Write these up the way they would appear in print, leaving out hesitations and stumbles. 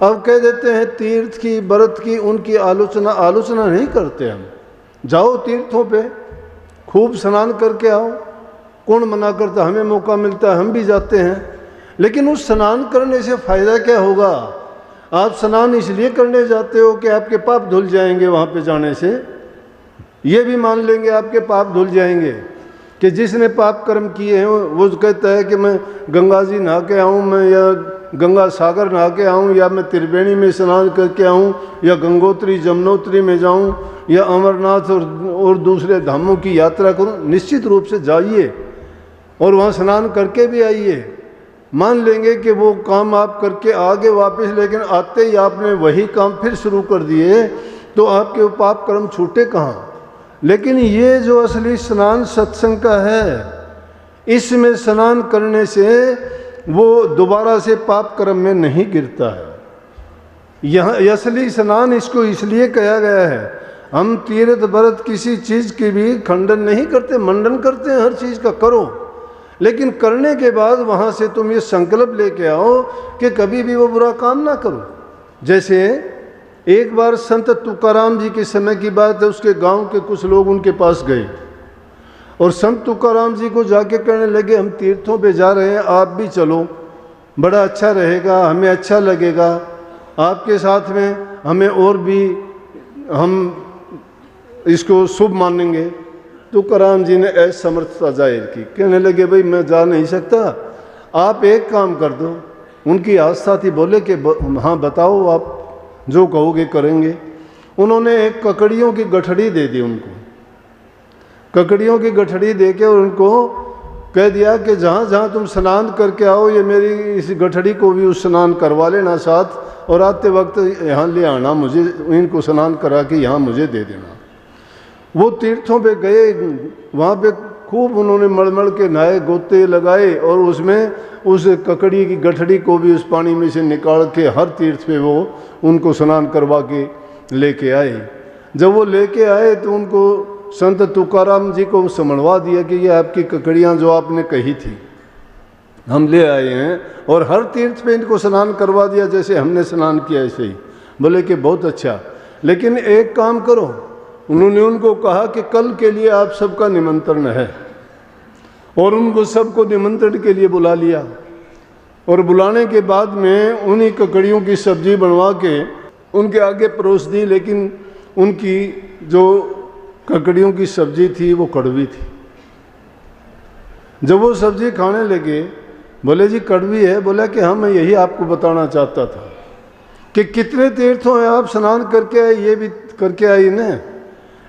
अब कह देते हैं तीर्थ की, व्रत की, उनकी आलोचना नहीं करते हम। जाओ तीर्थों पे, खूब स्नान करके आओ, कौन मना करता, हमें मौका मिलता है हम भी जाते हैं। लेकिन उस स्नान करने से फ़ायदा क्या होगा? आप स्नान इसलिए करने जाते हो कि आपके पाप धुल जाएंगे वहाँ पे जाने से, ये भी मान लेंगे आपके पाप धुल जाएंगे। कि जिसने पाप कर्म किए हैं वो कहता है कि मैं गंगा जी नहा के आऊँ, मैं या गंगा सागर नहा के आऊँ, या मैं त्रिवेणी में स्नान करके आऊँ, या गंगोत्री जमुनोत्री में जाऊँ, या अमरनाथ और दूसरे धामों की यात्रा करूँ। निश्चित रूप से जाइए और वहाँ स्नान करके भी आइए। मान लेंगे कि वो काम आप करके आगे वापस, लेकिन आते ही आपने वही काम फिर शुरू कर दिए तो आपके पाप कर्म छूटे कहाँ? लेकिन ये जो असली स्नान सत्संग का है, इसमें स्नान करने से वो दोबारा से पाप कर्म में नहीं गिरता है। यह असली स्नान इसको इसलिए कहा गया है। हम तीर्थ व्रत किसी चीज़ की भी खंडन नहीं करते, मंडन करते हैं, हर चीज़ का करो, लेकिन करने के बाद वहाँ से तुम ये संकल्प लेके आओ कि कभी भी वो बुरा काम ना करो। जैसे एक बार संत तुकाराम जी के समय की बात है, उसके गांव के कुछ लोग उनके पास गए और संत तुकाराम जी को जाके कहने लगे, हम तीर्थों पे जा रहे हैं, आप भी चलो, बड़ा अच्छा रहेगा, हमें अच्छा लगेगा, आपके साथ में हमें और भी हम इसको शुभ मानेंगे। तुकाराम जी ने असमर्थता जाहिर की, कहने लगे भाई मैं जा नहीं सकता, आप एक काम कर दो। उनकी आस्था थी, बोले कि हाँ बताओ, आप जो कहोगे करेंगे। उन्होंने एक ककड़ियों की गठड़ी दे दी उनको, ककड़ियों की गठड़ी दे के उनको कह दिया कि जहाँ जहाँ तुम स्नान करके आओ, ये मेरी इस गठड़ी को भी उस स्नान करवा लेना साथ, और आते वक्त यहाँ ले आना, मुझे इनको स्नान करा के यहाँ मुझे दे देना। वो तीर्थों पे गए, वहाँ पे खूब उन्होंने मलमल के नहाए, गोते लगाए, और उसमें उस ककड़ी की गठड़ी को भी उस पानी में से निकाल के हर तीर्थ पे वो उनको स्नान करवा के लेके आए। जब वो लेके आए तो उनको संत तुकाराम जी को समझवा दिया कि ये आपकी ककड़ियाँ जो आपने कही थी हम ले आए हैं, और हर तीर्थ पे इनको स्नान करवा दिया, जैसे हमने स्नान किया ऐसे ही। बोले कि बहुत अच्छा, लेकिन एक काम करो। उन्होंने उनको कहा कि कल के लिए आप सबका निमंत्रण है, और उनको सबको निमंत्रण के लिए बुला लिया। और बुलाने के बाद में उन्हीं ककड़ियों की सब्जी बनवा के उनके आगे परोस दी, लेकिन उनकी जो ककड़ियों की सब्जी थी वो कड़वी थी। जब वो सब्जी खाने लगे, बोले जी कड़वी है। बोला कि हाँ, मैं यही आपको बताना चाहता था कि कितने तीर्थों हैं आप स्नान करके आए, ये भी करके आई ना,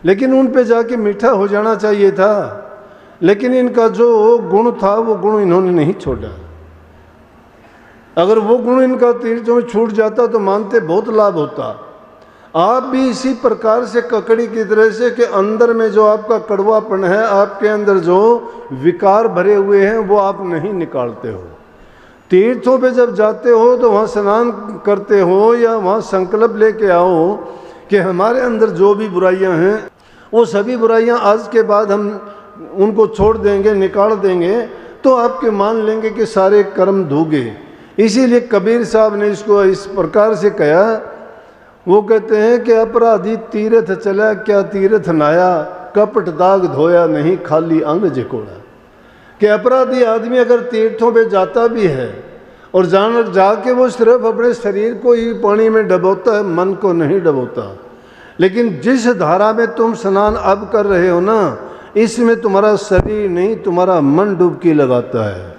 लेकिन उन पे जाके मीठा हो जाना चाहिए था, लेकिन इनका जो गुण था वो गुण इन्होंने नहीं छोड़ा। अगर वो गुण इनका तीर्थों में छूट जाता तो मानते बहुत लाभ होता। आप भी इसी प्रकार से ककड़ी की तरह से कि अंदर में जो आपका कड़वापन है, आपके अंदर जो विकार भरे हुए हैं वो आप नहीं निकालते हो। तीर्थों पे जब जाते हो तो वहाँ स्नान करते हो या वहाँ संकल्प लेके आओ कि हमारे अंदर जो भी बुराइयां हैं वो सभी बुराइयां आज के बाद हम उनको छोड़ देंगे, निकाल देंगे, तो आपके मान लेंगे कि सारे कर्म धोगे। इसीलिए कबीर साहब ने इसको इस प्रकार से कहा। वो कहते हैं कि अपराधी तीर्थ चला, क्या तीर्थ नाया, कपट दाग धोया नहीं, खाली अंग जिकोड़ा। कि अपराधी आदमी अगर तीर्थों पे जाता भी है और जाके वो सिर्फ अपने शरीर को ही पानी में डबोता है, मन को नहीं डबोता। लेकिन जिस धारा में तुम स्नान अब कर रहे हो ना, इसमें तुम्हारा शरीर नहीं, तुम्हारा मन डुबकी लगाता है।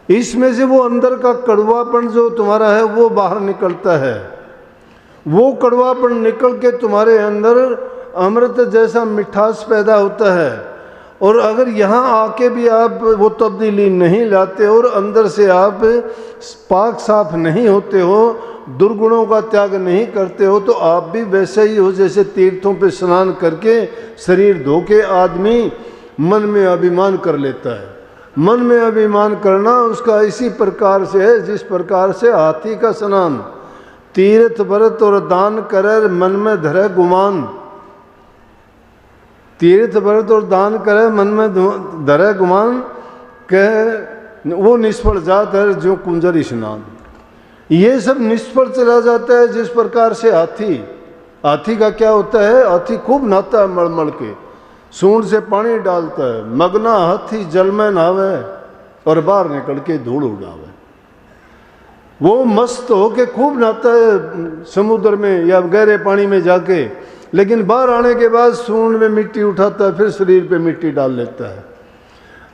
इसमें से वो अंदर का कड़वापन जो तुम्हारा है वो बाहर निकलता है। वो कड़वापन निकल के तुम्हारे अंदर अमृत जैसा मिठास पैदा होता है। और अगर यहाँ आके भी आप वो तब्दीली नहीं लाते और अंदर से आप पाक साफ नहीं होते हो, दुर्गुणों का त्याग नहीं करते हो, तो आप भी वैसे ही हो जैसे तीर्थों पे स्नान करके शरीर धो के आदमी मन में अभिमान कर लेता है। मन में अभिमान करना उसका इसी प्रकार से है जिस प्रकार से हाथी का स्नान। तीर्थ व्रत और दान करे मन में धरे गुमान। तीर्थ व्रत और दान करे मन में धरे गुमान, कह वो निष्फल जात है जो कुंजर स्नान। ये सब निष्फल चला जाता है। जिस प्रकार से हाथी का क्या होता है, हाथी खूब नहाता है मल के, सूंड से पानी डालता है, मगना हाथी जल में नहावे और बाहर निकल के धूल उड़ावे। वो मस्त होके खूब नहाता है समुद्र में या गहरे पानी में जाके, लेकिन बाहर आने के बाद सूंड में मिट्टी उठाता है, फिर शरीर पे मिट्टी डाल लेता है।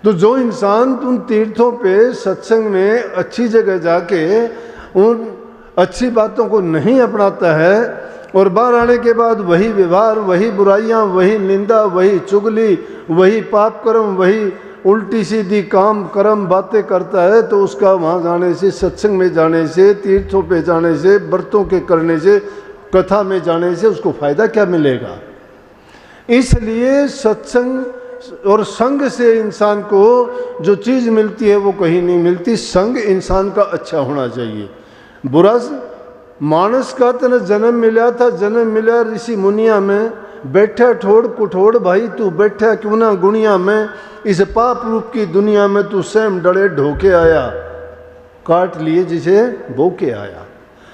तो जो इंसान उन तीर्थों पे सत्संग में अच्छी जगह जाके उन अच्छी बातों को नहीं अपनाता है और बाहर आने के बाद वही व्यवहार, वही बुराइयां, वही निंदा, वही चुगली, वही पाप कर्म, वही उल्टी सीधी काम कर्म बातें करता है, तो उसका वहाँ जाने से, सत्संग में जाने से, तीर्थों पे जाने से, व्रतों के करने से, कथा में जाने से उसको फायदा क्या मिलेगा। इसलिए सत्संग और संग से इंसान को जो चीज़ मिलती है वो कहीं नहीं मिलती। संग इंसान का अच्छा होना चाहिए। बुरा मानस का तो जन्म मिला था, जन्म मिला ऋषि मुनिया में, बैठा ठोड़ कुठोड़ भाई तू बैठा क्यों ना गुनिया में, इस पाप रूप की दुनिया में तू स्वयं डरे ढोके आया, काट लिए जिसे बोके आया।